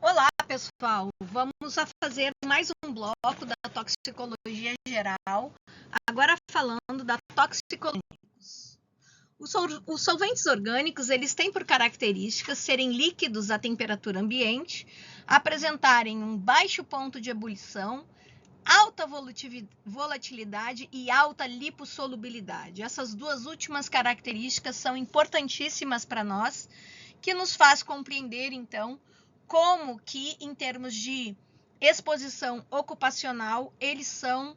Olá, pessoal. Vamos fazer mais um bloco da toxicologia geral, agora falando da toxicologia. Os solventes orgânicos, eles têm por características serem líquidos à temperatura ambiente, apresentarem um baixo ponto de ebulição, alta volatilidade e alta lipossolubilidade. Essas duas últimas características são importantíssimas para nós, que nos faz compreender, então, como que, em termos de exposição ocupacional, eles são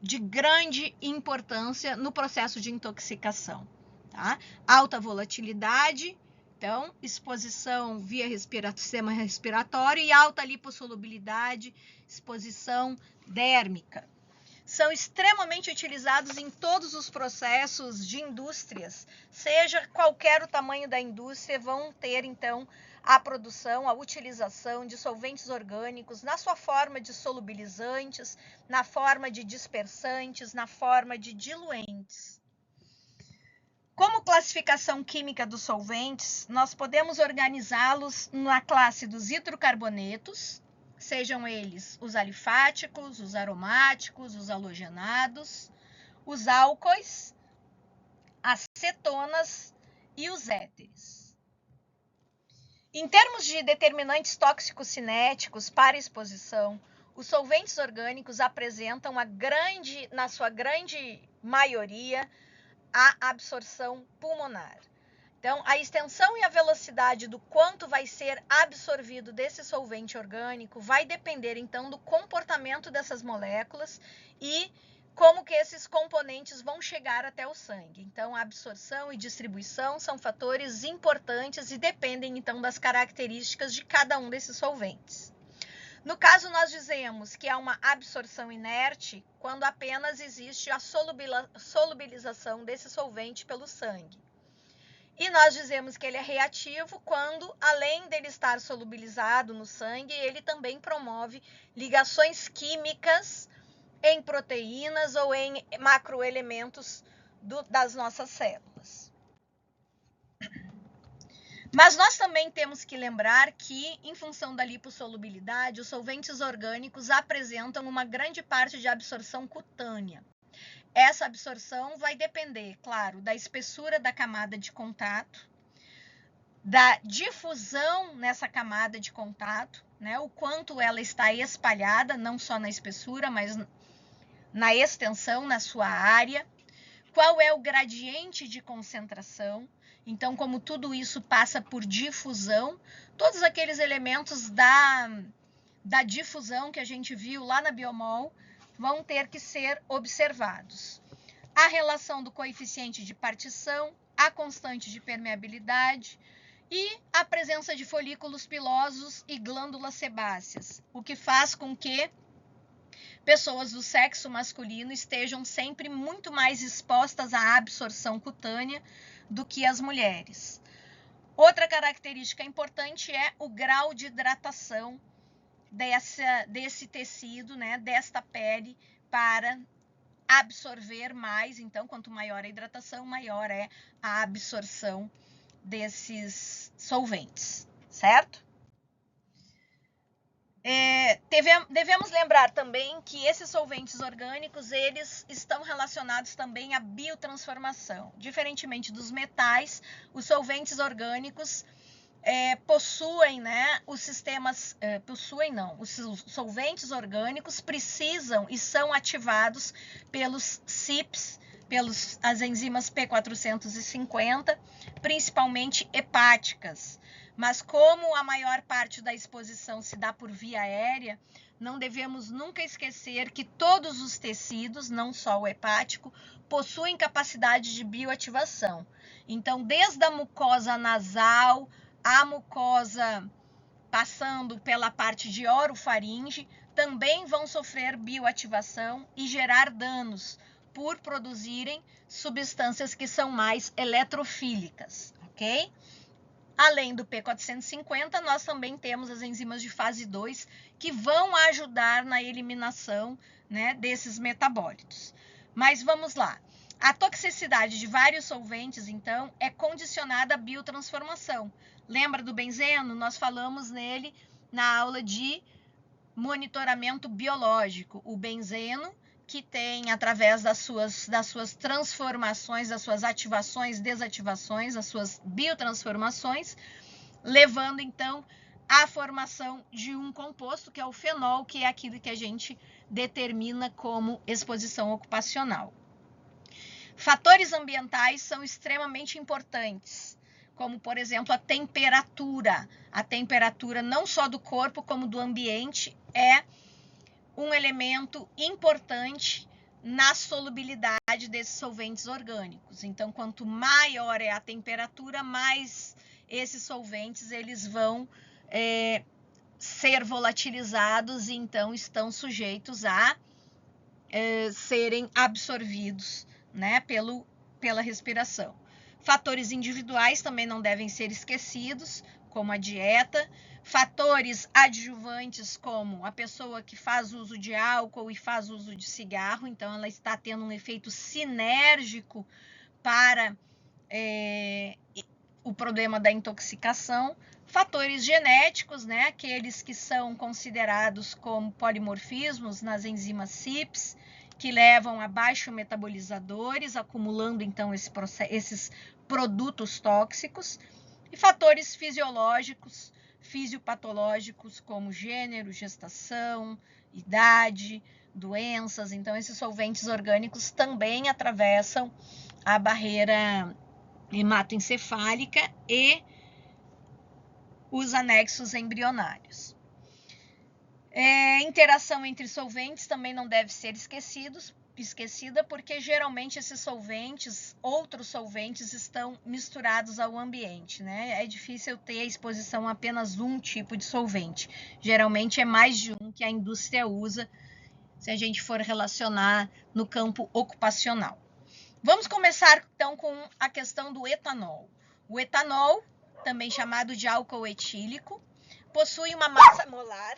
de grande importância no processo de intoxicação. Tá? Alta volatilidade, então, exposição via sistema respiratório, e alta lipossolubilidade, exposição dérmica. São extremamente utilizados em todos os processos de indústrias, seja qualquer o tamanho da indústria, vão ter, então, a produção, a utilização de solventes orgânicos na sua forma de solubilizantes, na forma de dispersantes, na forma de diluentes. Como classificação química dos solventes, nós podemos organizá-los na classe dos hidrocarbonetos, sejam eles os alifáticos, os aromáticos, os halogenados, os álcoois, as cetonas e os éteres. Em termos de determinantes tóxico-cinéticos para exposição, os solventes orgânicos apresentam na sua grande maioria, a absorção pulmonar. Então, a extensão e a velocidade do quanto vai ser absorvido desse solvente orgânico vai depender, então, do comportamento dessas moléculas e como que esses componentes vão chegar até o sangue. Então, a absorção e distribuição são fatores importantes e dependem, então, das características de cada um desses solventes. No caso, nós dizemos que é uma absorção inerte quando apenas existe a solubilização desse solvente pelo sangue. E nós dizemos que ele é reativo quando, além dele estar solubilizado no sangue, ele também promove ligações químicas em proteínas ou em macroelementos das nossas células. Mas nós também temos que lembrar que, em função da lipossolubilidade, os solventes orgânicos apresentam uma grande parte de absorção cutânea. Essa absorção vai depender, claro, da espessura da camada de contato, da difusão nessa camada de contato, né? O quanto ela está espalhada, não só na espessura, mas na extensão, na sua área, qual é o gradiente de concentração. Então, como tudo isso passa por difusão, todos aqueles elementos da difusão que a gente viu lá na Biomol vão ter que ser observados. A relação do coeficiente de partição, a constante de permeabilidade e a presença de folículos pilosos e glândulas sebáceas, o que faz com que pessoas do sexo masculino estejam sempre muito mais expostas à absorção cutânea do que as mulheres. Outra característica importante é o grau de hidratação desse tecido, né, desta pele, para absorver mais. Então, quanto maior a hidratação, maior é a absorção desses solventes, certo? Devemos lembrar também que esses solventes orgânicos, eles estão relacionados também à biotransformação. Diferentemente dos metais, os solventes orgânicos possuem, né, os solventes orgânicos precisam e são ativados pelos CYPs, as enzimas P450, principalmente hepáticas. Mas como a maior parte da exposição se dá por via aérea, não devemos nunca esquecer que todos os tecidos, não só o hepático, possuem capacidade de bioativação. Então, desde a mucosa nasal, a mucosa passando pela parte de orofaringe, também vão sofrer bioativação e gerar danos por produzirem substâncias que são mais eletrofílicas, ok? Além do P450, nós também temos as enzimas de fase 2 que vão ajudar na eliminação, né, desses metabólitos. Mas vamos lá. A toxicidade de vários solventes, então, é condicionada à biotransformação. Lembra do benzeno? Nós falamos nele na aula de monitoramento biológico, o benzeno, que tem, através das suas transformações, das suas ativações, desativações, as suas biotransformações, levando, então, à formação de um composto, que é o fenol, que é aquilo que a gente determina como exposição ocupacional. Fatores ambientais são extremamente importantes, como, por exemplo, a temperatura. A temperatura não só do corpo, como do ambiente, é um elemento importante na solubilidade desses solventes orgânicos. Então, quanto maior é a temperatura, mais esses solventes eles vão ser volatilizados e então estão sujeitos a serem absorvidos, né, pela respiração. Fatores individuais também não devem ser esquecidos, como a dieta. Fatores adjuvantes, como a pessoa que faz uso de álcool e faz uso de cigarro, então ela está tendo um efeito sinérgico para o problema da intoxicação. Fatores genéticos, né, aqueles que são considerados como polimorfismos nas enzimas CYPs, que levam a baixos metabolizadores, acumulando então esses produtos tóxicos. E fatores fisiológicos, fisiopatológicos, como gênero, gestação, idade, doenças. Então, esses solventes orgânicos também atravessam a barreira hematoencefálica e os anexos embrionários. Interação entre solventes também não deve ser esquecida, porque geralmente esses solventes, outros solventes, estão misturados ao ambiente, né? É difícil ter a exposição a apenas um tipo de solvente. Geralmente é mais de um que a indústria usa, se a gente for relacionar no campo ocupacional. Vamos começar então com a questão do etanol. O etanol, também chamado de álcool etílico, possui uma massa molar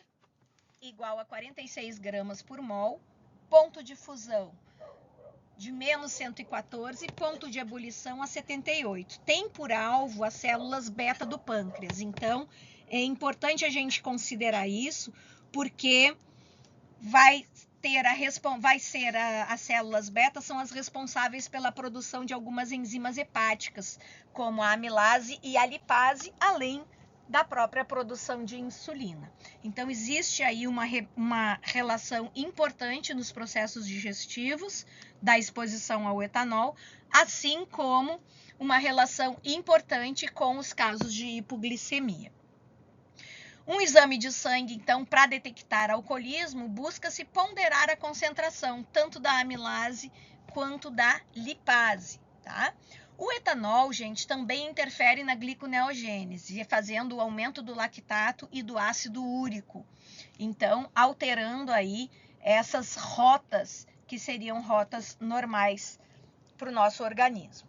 igual a 46 gramas por mol, ponto de fusão de menos 114, ponto de ebulição a 78. Tem por alvo as células beta do pâncreas. Então, é importante a gente considerar isso, porque as células beta são as responsáveis pela produção de algumas enzimas hepáticas, como a amilase e a lipase, além da própria produção de insulina. Então, existe aí uma relação importante nos processos digestivos da exposição ao etanol, assim como uma relação importante com os casos de hipoglicemia. Um exame de sangue, então, para detectar alcoolismo, busca-se ponderar a concentração tanto da amilase quanto da lipase, tá? O etanol, gente, também interfere na gliconeogênese, fazendo o aumento do lactato e do ácido úrico. Então, alterando aí essas rotas que seriam rotas normais para o nosso organismo.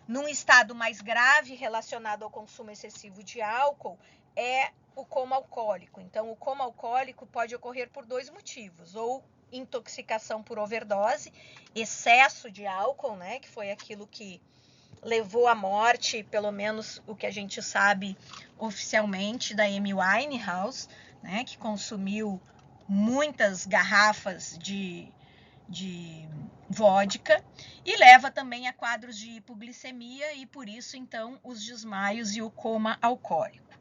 Num estado mais grave relacionado ao consumo excessivo de álcool, é o coma alcoólico. Então, o coma alcoólico pode ocorrer por dois motivos, ou intoxicação por overdose, excesso de álcool, né, que foi aquilo que levou à morte, pelo menos o que a gente sabe oficialmente, da Amy Winehouse, né, que consumiu muitas garrafas de vodka, e leva também a quadros de hipoglicemia e, por isso, então, os desmaios e o coma alcoólico.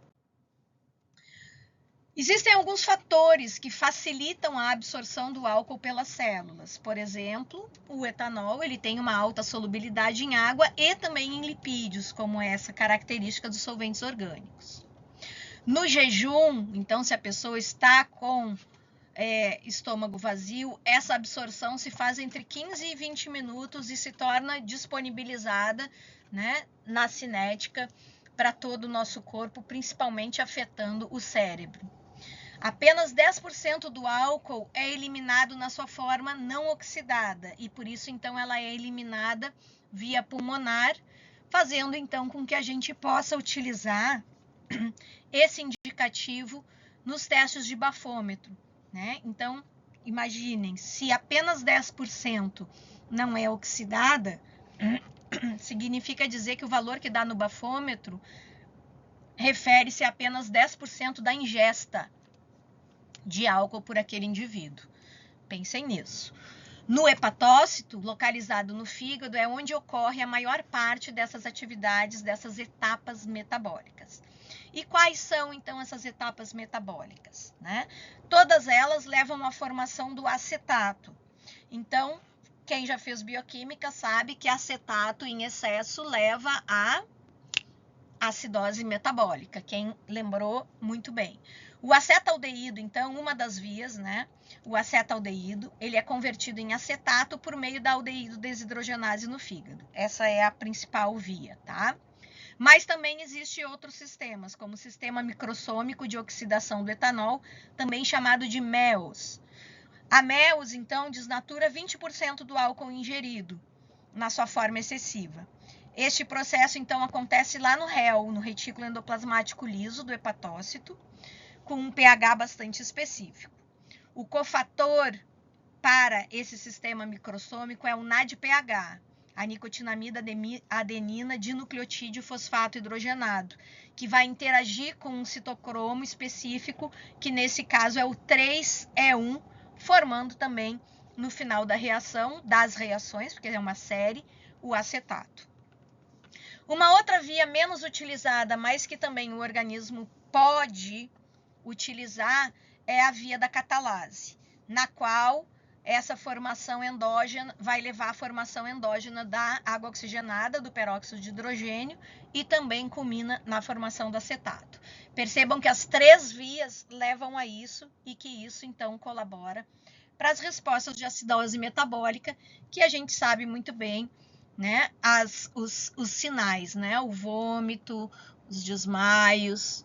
Existem alguns fatores que facilitam a absorção do álcool pelas células. Por exemplo, o etanol ele tem uma alta solubilidade em água e também em lipídios, como essa característica dos solventes orgânicos. No jejum, então, se a pessoa está com estômago vazio, essa absorção se faz entre 15 e 20 minutos e se torna disponibilizada, né, na cinética para todo o nosso corpo, principalmente afetando o cérebro. Apenas 10% do álcool é eliminado na sua forma não oxidada e por isso então ela é eliminada via pulmonar, fazendo então com que a gente possa utilizar esse indicativo nos testes de bafômetro, né? Então, imaginem, se apenas 10% não é oxidada, significa dizer que o valor que dá no bafômetro refere-se a apenas 10% da ingesta de álcool por aquele indivíduo. Pensem nisso. No hepatócito, localizado no fígado, é onde ocorre a maior parte dessas atividades, dessas etapas metabólicas. E quais são, então, essas etapas metabólicas, né? Todas elas levam à formação do acetato. Então, quem já fez bioquímica sabe que acetato em excesso leva à acidose metabólica. Quem lembrou, muito bem. O acetaldeído, então, uma das vias, né? O acetaldeído, ele é convertido em acetato por meio da aldeído desidrogenase no fígado. Essa é a principal via, tá? Mas também existem outros sistemas, como o sistema microssômico de oxidação do etanol, também chamado de MEOS. A MEOS, então, desnatura 20% do álcool ingerido na sua forma excessiva. Este processo, então, acontece lá no REL, no retículo endoplasmático liso do hepatócito, com um pH bastante específico. O cofator para esse sistema microssômico é o NADPH, a nicotinamida adenina dinucleotídeo fosfato hidrogenado, que vai interagir com um citocromo específico, que nesse caso é o 3E1, formando também, no final da reação, das reações, porque é uma série, o acetato. Uma outra via menos utilizada, mas que também o organismo pode utilizar, é a via da catalase, na qual essa formação endógena vai levar à formação endógena da água oxigenada, do peróxido de hidrogênio, e também culmina na formação do acetato. Percebam que as três vias levam a isso e que isso, então, colabora para as respostas de acidose metabólica, que a gente sabe muito bem, né? Os sinais, né? O vômito, os desmaios.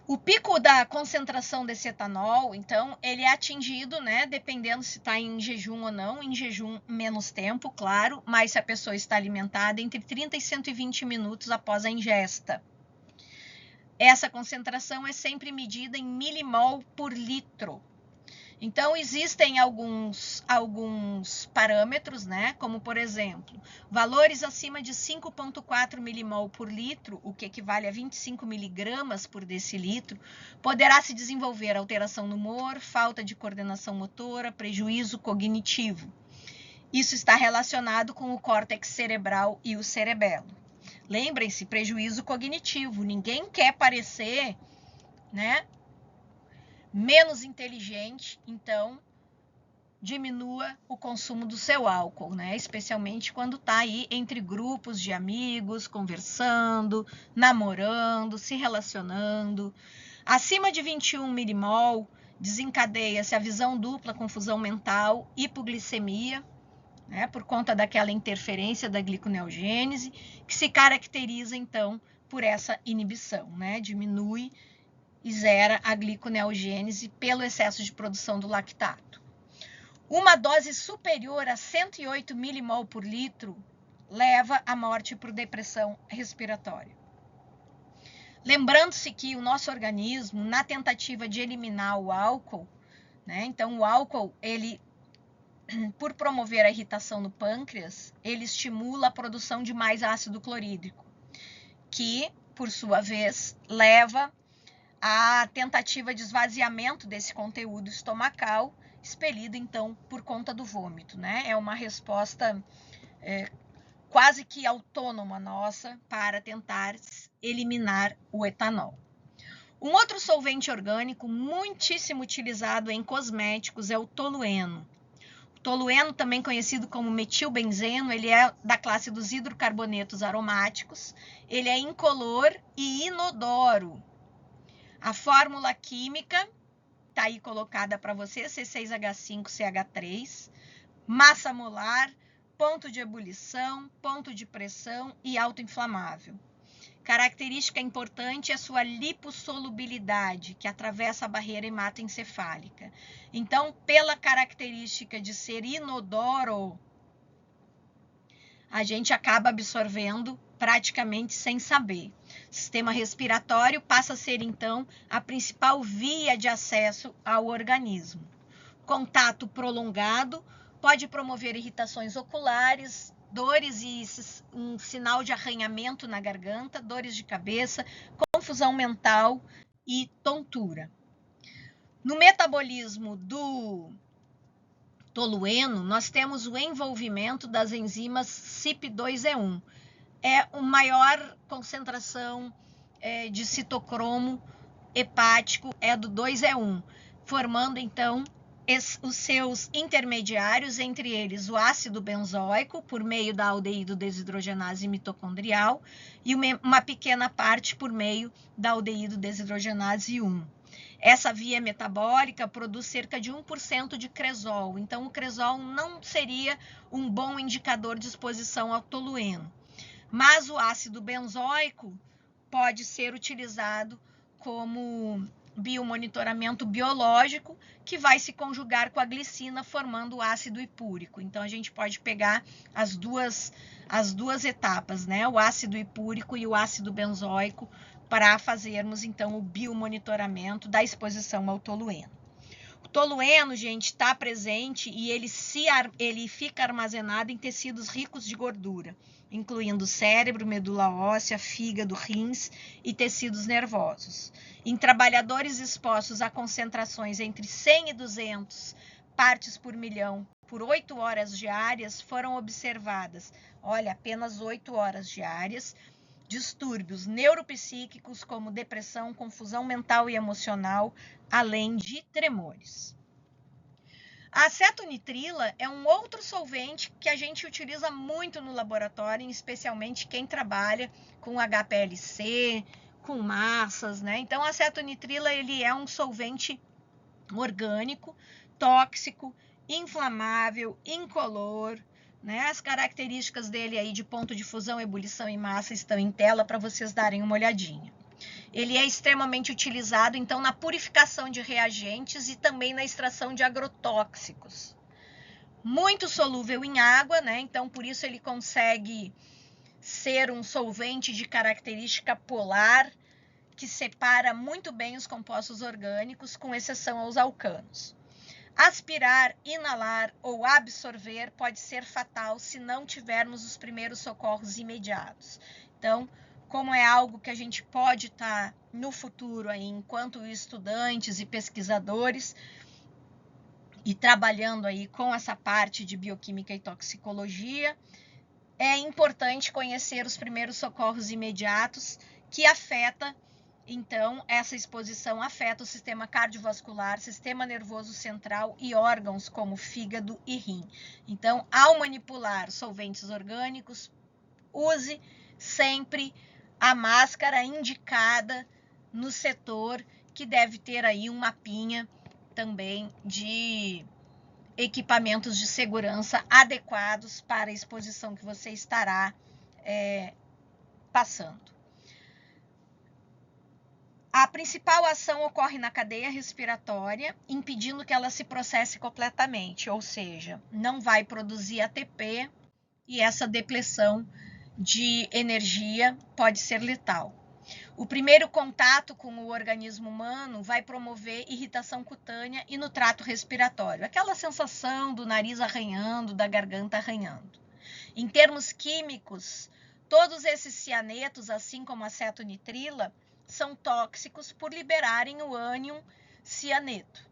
O pico da concentração desse etanol, então, ele é atingido, né, dependendo se está em jejum ou não, em jejum menos tempo, claro, mas se a pessoa está alimentada, entre 30 e 120 minutos após a ingesta. Essa concentração é sempre medida em milimol por litro. Então, existem alguns parâmetros, né? Como, por exemplo, valores acima de 5,4 milimol por litro, o que equivale a 25 miligramas por decilitro, poderá se desenvolver alteração no humor, falta de coordenação motora, prejuízo cognitivo. Isso está relacionado com o córtex cerebral e o cerebelo. Lembrem-se, prejuízo cognitivo. Ninguém quer parecer, né, menos inteligente, então diminua o consumo do seu álcool, né? Especialmente quando está aí entre grupos de amigos, conversando, namorando, se relacionando. Acima de 21 milimol, desencadeia-se a visão dupla, confusão mental, hipoglicemia, né? Por conta daquela interferência da gliconeogênese, que se caracteriza, então, por essa inibição, né? Diminui e zera a gliconeogênese pelo excesso de produção do lactato. Uma dose superior a 108 milimol por litro leva à morte por depressão respiratória. Lembrando-se que o nosso organismo, na tentativa de eliminar o álcool, né, então o álcool, ele, por promover a irritação no pâncreas, ele estimula a produção de mais ácido clorídrico, que, por sua vez, leva a tentativa de esvaziamento desse conteúdo estomacal, expelido, então, por conta do vômito, né? É uma resposta quase que autônoma nossa para tentar eliminar o etanol. Um outro solvente orgânico muitíssimo utilizado em cosméticos é o tolueno. O tolueno, também conhecido como metilbenzeno, ele é da classe dos hidrocarbonetos aromáticos, ele é incolor e inodoro. A fórmula química está aí colocada para você, C6H5CH3, massa molar, ponto de ebulição, ponto de pressão e autoinflamável. Característica importante é sua lipossolubilidade, que atravessa a barreira hematoencefálica. Então, pela característica de ser inodoro, a gente acaba absorvendo praticamente sem saber. O sistema respiratório passa a ser, então, a principal via de acesso ao organismo. Contato prolongado pode promover irritações oculares, dores e um sinal de arranhamento na garganta, dores de cabeça, confusão mental e tontura. No metabolismo do tolueno, nós temos o envolvimento das enzimas CYP2E1. É a maior concentração de citocromo hepático é do 2E1, formando então os seus intermediários, entre eles o ácido benzoico, por meio da aldeído desidrogenase mitocondrial, e uma pequena parte por meio da aldeído desidrogenase 1. Essa via metabólica produz cerca de 1% de cresol, então o cresol não seria um bom indicador de exposição ao tolueno. Mas o ácido benzoico pode ser utilizado como biomonitoramento biológico, que vai se conjugar com a glicina, formando o ácido hipúrico. Então, a gente pode pegar as duas etapas, né? O ácido hipúrico e o ácido benzoico, para fazermos, então, o biomonitoramento da exposição ao tolueno. O tolueno, gente, está presente e ele fica armazenado em tecidos ricos de gordura, incluindo cérebro, medula óssea, fígado, rins e tecidos nervosos. Em trabalhadores expostos a concentrações entre 100 e 200 partes por milhão por 8 horas diárias, foram observadas, apenas 8 horas diárias, distúrbios neuropsíquicos como depressão, confusão mental e emocional, além de tremores. A acetonitrila é um outro solvente que a gente utiliza muito no laboratório, especialmente quem trabalha com HPLC, com massas, né? Então, a acetonitrila ele é um solvente orgânico, tóxico, inflamável, incolor, né? As características dele aí de ponto de fusão, ebulição e massa estão em tela para vocês darem uma olhadinha. Ele é extremamente utilizado, então, na purificação de reagentes e também na extração de agrotóxicos. Muito solúvel em água, né? Então, por isso ele consegue ser um solvente de característica polar, que separa muito bem os compostos orgânicos, com exceção aos alcanos. Aspirar, inalar ou absorver pode ser fatal se não tivermos os primeiros socorros imediatos. Então, como é algo que a gente pode estar no futuro aí, enquanto estudantes e pesquisadores, e trabalhando aí com essa parte de bioquímica e toxicologia, é importante conhecer os primeiros socorros imediatos, que afeta, então, essa exposição afeta o sistema cardiovascular, sistema nervoso central e órgãos como fígado e rim. Então, ao manipular solventes orgânicos, use sempre a máscara indicada no setor, que deve ter aí um mapinha também de equipamentos de segurança adequados para a exposição que você estará passando. A principal ação ocorre na cadeia respiratória, impedindo que ela se processe completamente, ou seja, não vai produzir ATP e essa depleção de energia pode ser letal. O primeiro contato com o organismo humano vai promover irritação cutânea e no trato respiratório, aquela sensação do nariz arranhando, da garganta arranhando. Em termos químicos, todos esses cianetos, assim como a acetonitrila, são tóxicos por liberarem o ânion cianeto.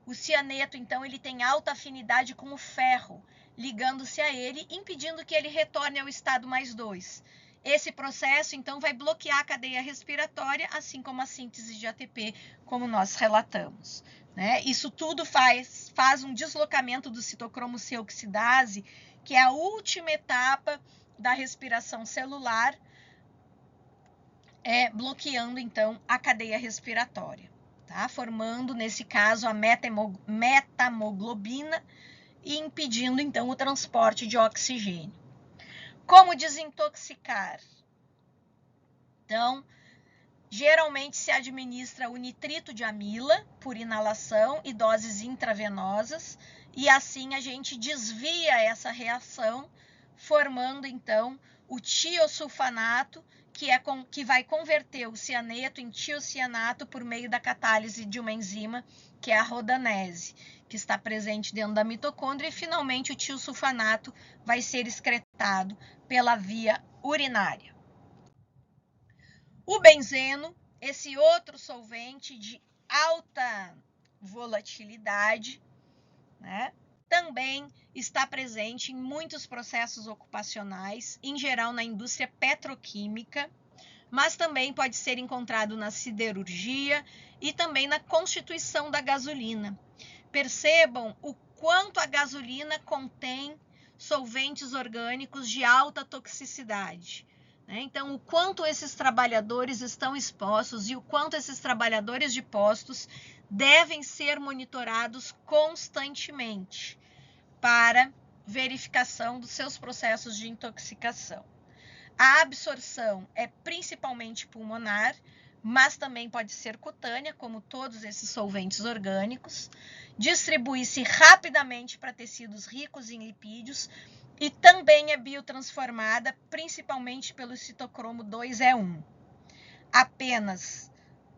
O cianeto, então, ele tem alta afinidade com o ferro, ligando-se a ele, impedindo que ele retorne ao estado mais 2. Esse processo, então, vai bloquear a cadeia respiratória, assim como a síntese de ATP, como nós relatamos, né? Isso tudo faz um deslocamento do citocromo C oxidase, que é a última etapa da respiração celular, bloqueando, então, a cadeia respiratória, tá? Formando, nesse caso, a metamoglobina e impedindo, então, o transporte de oxigênio. Como desintoxicar? Então, geralmente se administra o nitrito de amila por inalação e doses intravenosas, e assim a gente desvia essa reação, formando, então, o tiosulfanato, que vai converter o cianeto em tiocianato por meio da catálise de uma enzima, que é a rodanese, que está presente dentro da mitocôndria, e finalmente o tiosulfanato vai ser excretado pela via urinária. O benzeno, esse outro solvente de alta volatilidade, né? Também está presente em muitos processos ocupacionais, em geral na indústria petroquímica, mas também pode ser encontrado na siderurgia e também na constituição da gasolina. Percebam o quanto a gasolina contém solventes orgânicos de alta toxicidade. Então, o quanto esses trabalhadores estão expostos e o quanto esses trabalhadores de postos devem ser monitorados constantemente para verificação dos seus processos de intoxicação. A absorção é principalmente pulmonar, mas também pode ser cutânea, como todos esses solventes orgânicos. Distribui-se rapidamente para tecidos ricos em lipídios e também é biotransformada, principalmente pelo citocromo 2E1. Apenas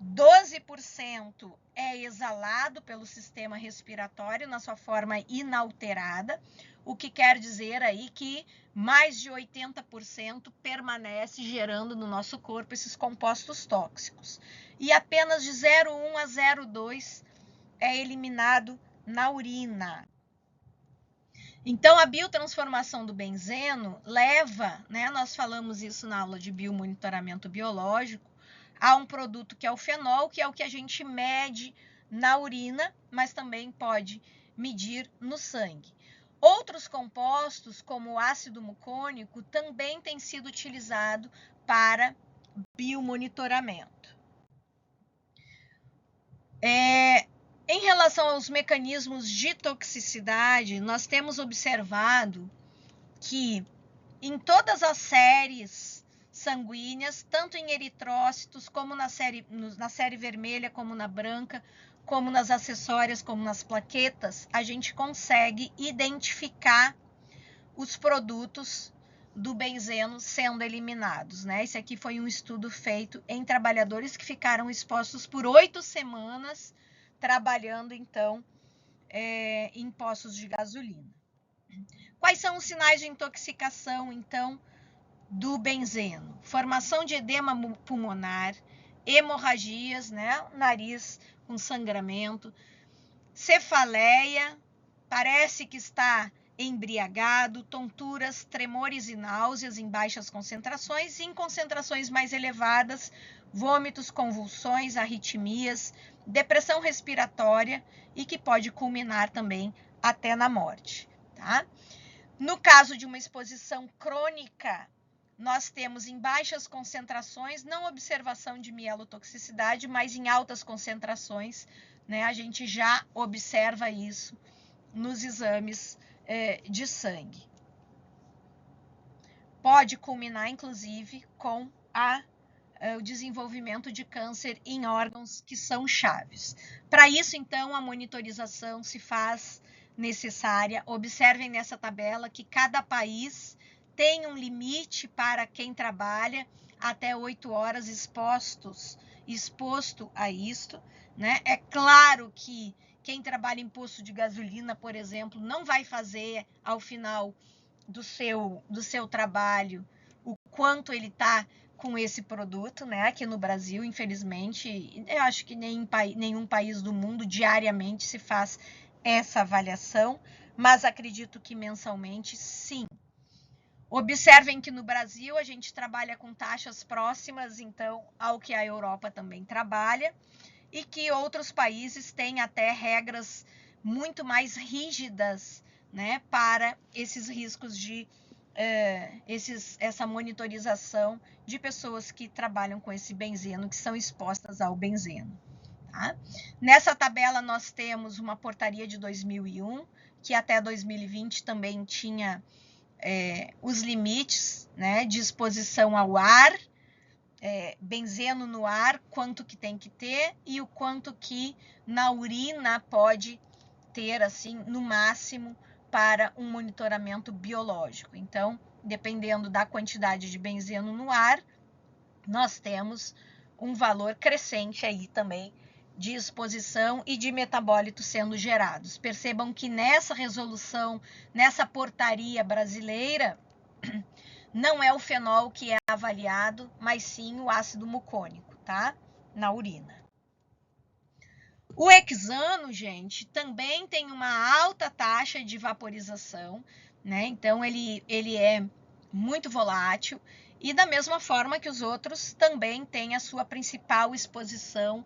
12% é exalado pelo sistema respiratório na sua forma inalterada, o que quer dizer aí que mais de 80% permanece gerando no nosso corpo esses compostos tóxicos. E apenas de 0,1 a 0,2 é eliminado na urina. Então, a biotransformação do benzeno leva, nós falamos isso na aula de biomonitoramento biológico, a um produto que é o fenol, que é o que a gente mede na urina, mas também pode medir no sangue. Outros compostos, como o ácido mucônico, também têm sido utilizados para biomonitoramento. Em relação aos mecanismos de toxicidade, nós temos observado que em todas as séries sanguíneas, tanto em eritrócitos, como na série vermelha, como na branca, como nas acessórias, como nas plaquetas, a gente consegue identificar os produtos do benzeno sendo eliminados, Esse aqui foi um estudo feito em trabalhadores que ficaram expostos por 8 semanas trabalhando, então, em postos de gasolina. Quais são os sinais de intoxicação, então, do benzeno? Formação de edema pulmonar, hemorragias, nariz com sangramento, cefaleia, parece que está embriagado, tonturas, tremores e náuseas em baixas concentrações e em concentrações mais elevadas, vômitos, convulsões, arritmias, depressão respiratória e que pode culminar também até na morte, tá? No caso de uma exposição crônica, nós temos em baixas concentrações, não observação de mielotoxicidade, mas em altas concentrações, a gente já observa isso nos exames de sangue. Pode culminar, inclusive, com o desenvolvimento de câncer em órgãos que são chaves. Para isso, então, a monitorização se faz necessária. Observem nessa tabela que cada país tem um limite para quem trabalha até 8 horas exposto a isto, É claro que quem trabalha em posto de gasolina, por exemplo, não vai fazer ao final do seu trabalho o quanto ele está com esse produto, Aqui no Brasil, infelizmente, eu acho que nenhum país do mundo diariamente se faz essa avaliação, mas acredito que mensalmente, sim. Observem que no Brasil a gente trabalha com taxas próximas, então, ao que a Europa também trabalha, e que outros países têm até regras muito mais rígidas, para esses riscos de essa monitorização de pessoas que trabalham com esse benzeno, que são expostas ao benzeno. Tá? Nessa tabela nós temos uma portaria de 2001, que até 2020 também tinha os limites, de exposição ao ar, benzeno no ar, quanto que tem que ter e o quanto que na urina pode ter, assim, no máximo, para um monitoramento biológico. Então, dependendo da quantidade de benzeno no ar, nós temos um valor crescente aí também de exposição e de metabólitos sendo gerados. Percebam que nessa resolução, nessa portaria brasileira, não é o fenol que é avaliado, mas sim o ácido mucônico, tá? Na urina. O hexano, gente, também tem uma alta taxa de vaporização, né? Então ele é muito volátil e da mesma forma que os outros também tem a sua principal exposição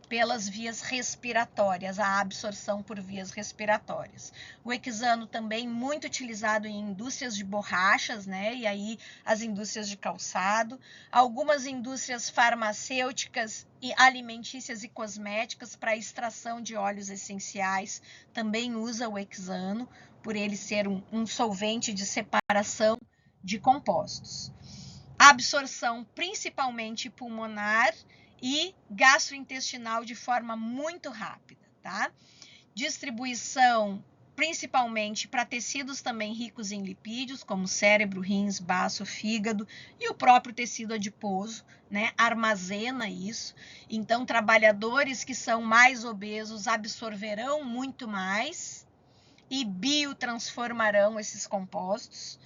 pelas vias respiratórias, a absorção por vias respiratórias. O hexano também muito utilizado em indústrias de borrachas, né? E aí as indústrias de calçado, algumas indústrias farmacêuticas e alimentícias e cosméticas para extração de óleos essenciais também usa o hexano, por ele ser um solvente de separação de compostos. A absorção principalmente pulmonar e gastrointestinal de forma muito rápida, tá? Distribuição principalmente para tecidos também ricos em lipídios, como cérebro, rins, baço, fígado e o próprio tecido adiposo, né? Armazena isso. Então, trabalhadores que são mais obesos absorverão muito mais e biotransformarão esses compostos.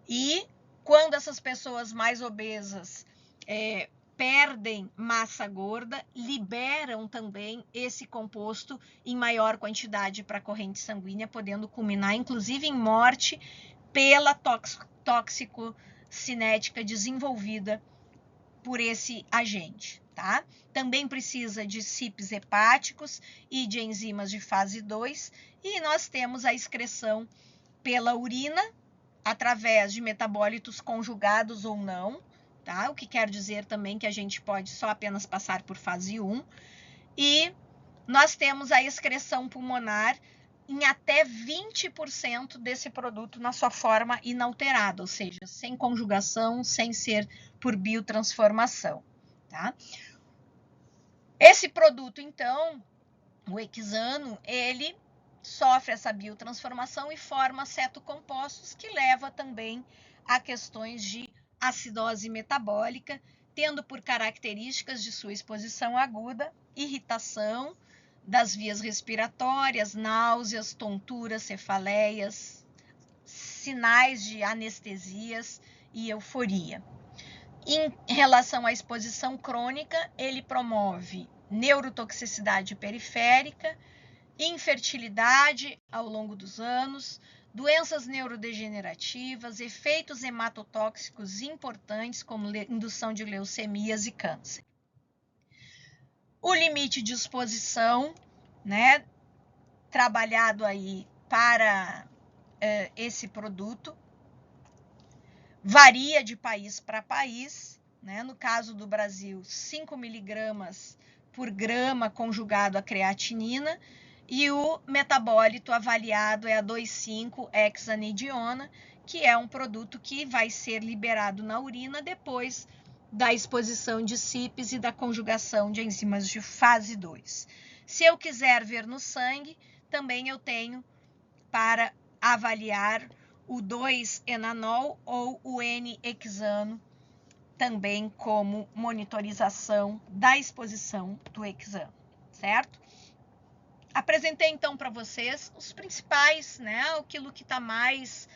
E quando essas pessoas mais obesas perdem massa gorda, liberam também esse composto em maior quantidade para a corrente sanguínea, podendo culminar inclusive em morte pela toxicocinética desenvolvida por esse agente, tá? Também precisa de CYPs hepáticos e de enzimas de fase 2, e nós temos a excreção pela urina, através de metabólitos conjugados ou não, tá? O que quer dizer também que a gente pode só apenas passar por fase 1. E nós temos a excreção pulmonar em até 20% desse produto na sua forma inalterada, ou seja, sem conjugação, sem ser por biotransformação, tá? Esse produto, então, o hexano, ele sofre essa biotransformação e forma cetocompostos que leva também a questões de acidose metabólica, tendo por características de sua exposição aguda, irritação das vias respiratórias, náuseas, tonturas, cefaleias, sinais de anestesias e euforia. Em relação à exposição crônica, ele promove neurotoxicidade periférica, infertilidade ao longo dos anos, doenças neurodegenerativas, efeitos hematotóxicos importantes como indução de leucemias e câncer. O limite de exposição, né, trabalhado aí para esse produto, varia de país para país, né? No caso do Brasil, 5 miligramas por grama conjugado à creatinina, e o metabólito avaliado é a 2,5-hexanediona, que é um produto que vai ser liberado na urina depois da exposição de CYPs e da conjugação de enzimas de fase 2. Se eu quiser ver no sangue, também eu tenho para avaliar o 2-enanol ou o N-hexano, também como monitorização da exposição do hexano, certo? Apresentei então para vocês os principais, né, aquilo que está mais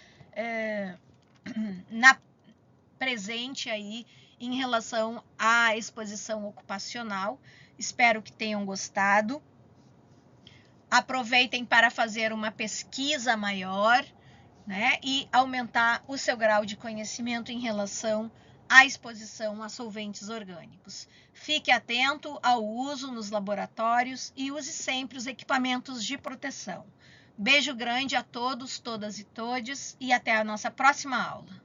presente aí em relação à exposição ocupacional. Espero que tenham gostado. Aproveitem para fazer uma pesquisa maior, né, e aumentar o seu grau de conhecimento em relação à exposição a solventes orgânicos. Fique atento ao uso nos laboratórios e use sempre os equipamentos de proteção. Beijo grande a todos, todas e todes, e até a nossa próxima aula.